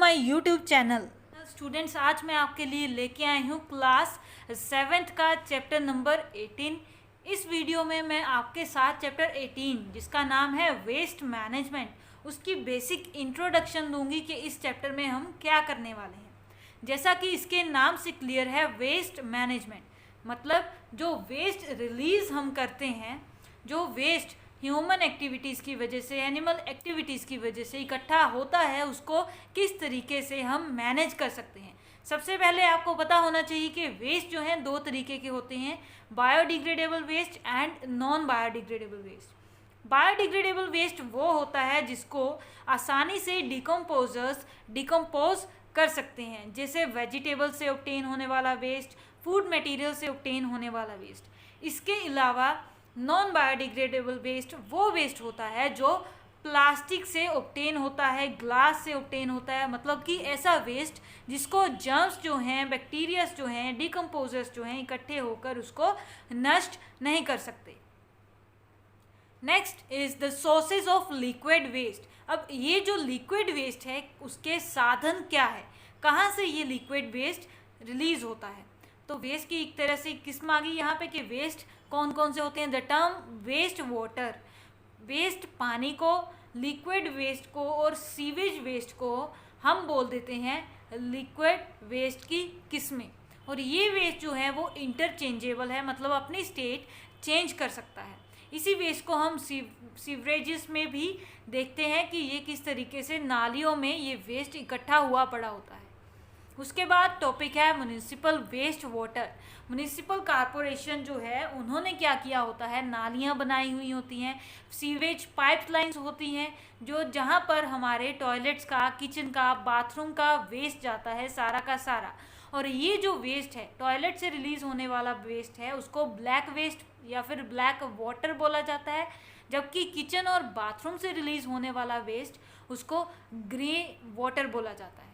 My YouTube channel. Students, आज मैं आपके लिए लेके आई हूँ क्लास 7th का चैप्टर नंबर 18। इस वीडियो में मैं आपके साथ चैप्टर 18 जिसका नाम है वेस्ट मैनेजमेंट, उसकी बेसिक इंट्रोडक्शन दूंगी कि इस चैप्टर में हम क्या करने वाले हैं। जैसा कि इसके नाम से क्लियर है, वेस्ट मैनेजमेंट मतलब जो वेस्ट रिलीज हम करते हैं, जो वेस्ट ह्यूमन एक्टिविटीज़ की वजह से, एनिमल एक्टिविटीज़ की वजह से इकट्ठा होता है, उसको किस तरीके से हम मैनेज कर सकते हैं। सबसे पहले आपको पता होना चाहिए कि वेस्ट जो हैं दो तरीके के होते हैं, biodegradable waste and non biodegradable waste. Biodegradable waste वो होता है जिसको आसानी से डिकम्पोज कर सकते हैं, जैसे वेजिटेबल से ऑब्टेन होने वाला वेस्ट, फूड मटेरियल से ऑब्टेन होने वाला वेस्ट। इसके अलावा नॉन बायोडिग्रेडेबल वेस्ट वो वेस्ट होता है जो प्लास्टिक से ऑब्टेन होता है, ग्लास से ऑब्टेन होता है, मतलब कि ऐसा वेस्ट जिसको जर्म्स जो हैं, बैक्टीरियाज जो हैं, डिकम्पोजर्स जो हैं इकट्ठे होकर उसको नष्ट नहीं कर सकते। Next is the sources of liquid waste. अब ये जो लिक्विड वेस्ट है उसके साधन क्या है, कहाँ से ये लिक्विड वेस्ट रिलीज होता है। तो वेस्ट की एक तरह से किस्म आ गई यहाँ पे कि वेस्ट कौन कौन से होते हैं। The term waste water, waste पानी को, लिक्विड वेस्ट को और सीवेज वेस्ट को हम बोल देते हैं लिक्विड वेस्ट की किस्में। और ये वेस्ट जो है वो इंटरचेंजेबल है, मतलब अपनी स्टेट चेंज कर सकता है। इसी वेस्ट को हम सीवरेजेस में भी देखते हैं कि ये किस तरीके से नालियों में ये वेस्ट इकट्ठा हुआ पड़ा होता है। उसके बाद टॉपिक है municipal waste water. Municipal corporation जो है उन्होंने क्या किया होता है, नालियाँ बनाई हुई होती हैं, सीवेज पाइपलाइंस होती हैं जो जहाँ पर हमारे टॉयलेट्स का, किचन का, बाथरूम का वेस्ट जाता है सारा का सारा। और ये जो वेस्ट है टॉयलेट से रिलीज होने वाला वेस्ट है उसको ब्लैक वेस्ट या फिर ब्लैक वाटर बोला जाता है, जबकि किचन और बाथरूम से रिलीज होने वाला वेस्ट उसको ग्रे वाटर बोला जाता है।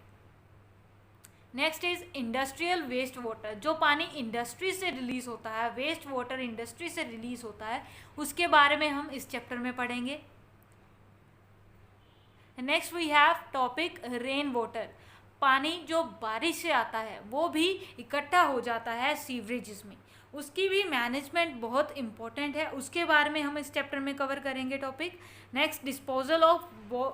Next is industrial waste water. जो पानी इंडस्ट्री से रिलीज होता है, वेस्ट वाटर इंडस्ट्री से रिलीज होता है, उसके बारे में हम इस चैप्टर में पढ़ेंगे। Next we have topic rain water. पानी जो बारिश से आता है वो भी इकट्ठा हो जाता है सीवरेजेस में, उसकी भी मैनेजमेंट बहुत इंपॉर्टेंट है, उसके बारे में हम इस चैप्टर में कवर करेंगे topic. Next disposal of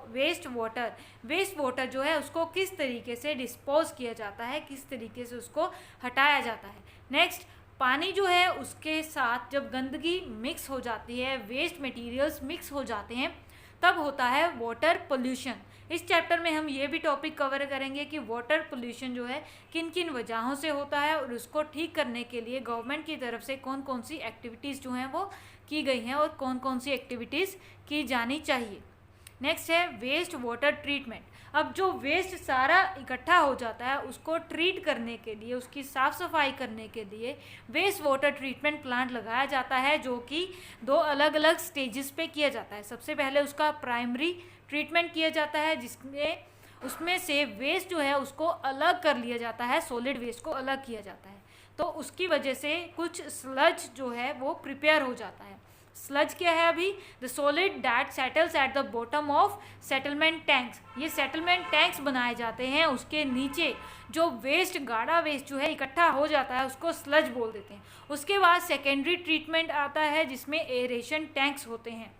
waste water. Waste water जो है उसको किस तरीके से डिस्पोज किया जाता है, किस तरीके से उसको हटाया जाता है। नेक्स्ट पानी जो है उसके साथ जब गंदगी मिक्स हो जाती है, वेस्ट मटेरियल्स मिक्स हो जाते हैं, तब होता है वाटर पोल्यूशन। इस चैप्टर में हम ये भी टॉपिक कवर करेंगे कि वाटर पोल्यूशन जो है किन किन वजहों से होता है और उसको ठीक करने के लिए गवर्नमेंट की तरफ से कौन कौन सी एक्टिविटीज़ जो हैं वो की गई हैं और कौन कौन सी एक्टिविटीज़ की जानी चाहिए। नेक्स्ट है वेस्ट वाटर ट्रीटमेंट। अब जो वेस्ट सारा इकट्ठा हो जाता है उसको ट्रीट करने के लिए, उसकी साफ़ सफाई करने के लिए वेस्ट वाटर ट्रीटमेंट प्लांट लगाया जाता है, जो कि दो अलग अलग स्टेजेस पे किया जाता है। सबसे पहले उसका प्राइमरी ट्रीटमेंट किया जाता है जिसमें उसमें से वेस्ट जो है उसको अलग कर लिया जाता है, सॉलिड वेस्ट को अलग किया जाता है, तो उसकी वजह से कुछ स्लज जो है वो प्रिपेयर हो जाता है। स्लज क्या है अभी, the solid that settles at the bottom of settlement tanks. ये सेटलमेंट टैंक्स बनाए जाते हैं, उसके नीचे जो वेस्ट, गाढ़ा वेस्ट जो है इकट्ठा हो जाता है उसको स्लज बोल देते हैं। उसके बाद सेकेंडरी ट्रीटमेंट आता है जिसमें एरेशन टैंक्स होते हैं।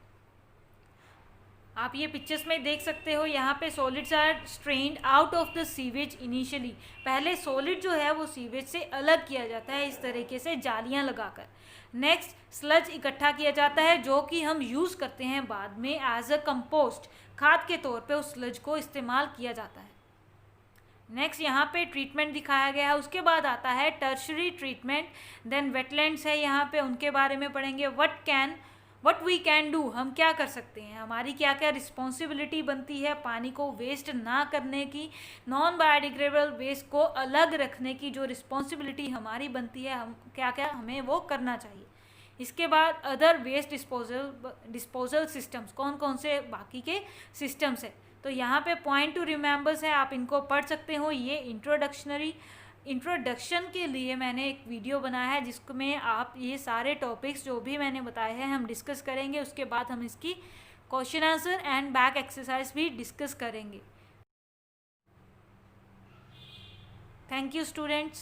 आप ये पिक्चर्स में देख सकते हो, यहाँ पे solids are strained out of the sewage initially. पहले सॉलिड जो है वो सीवेज से अलग किया जाता है इस तरीके से जालियाँ लगाकर। नेक्स्ट स्लज इकट्ठा किया जाता है जो कि हम यूज़ करते हैं बाद में एज अ कंपोस्ट, खाद के तौर पे उस स्लज को इस्तेमाल किया जाता है। नेक्स्ट यहाँ पे ट्रीटमेंट दिखाया गया है। उसके बाद आता है टर्शरी ट्रीटमेंट, देन वेटलैंड्स है, यहाँ पे उनके बारे में पढ़ेंगे। व्हाट वी कैन डू, हम क्या कर सकते हैं, हमारी क्या क्या रिस्पॉन्सिबिलिटी बनती है पानी को वेस्ट ना करने की, नॉन बायोडिग्रेडेबल वेस्ट को अलग रखने की जो रिस्पॉन्सिबिलिटी हमारी बनती है, हम क्या क्या हमें वो करना चाहिए। इसके बाद अदर वेस्ट डिस्पोजल सिस्टम्स, कौन कौन से बाकी के सिस्टम्स है, तो यहाँ पे पॉइंट टू रिमेंबर्स है, आप इनको पढ़ सकते हो। ये इंट्रोडक्शन के लिए मैंने एक वीडियो बनाया है जिसमें आप ये सारे टॉपिक्स जो भी मैंने बताए हैं हम डिस्कस करेंगे। उसके बाद हम इसकी question answer and back exercise भी डिस्कस करेंगे। Thank you students.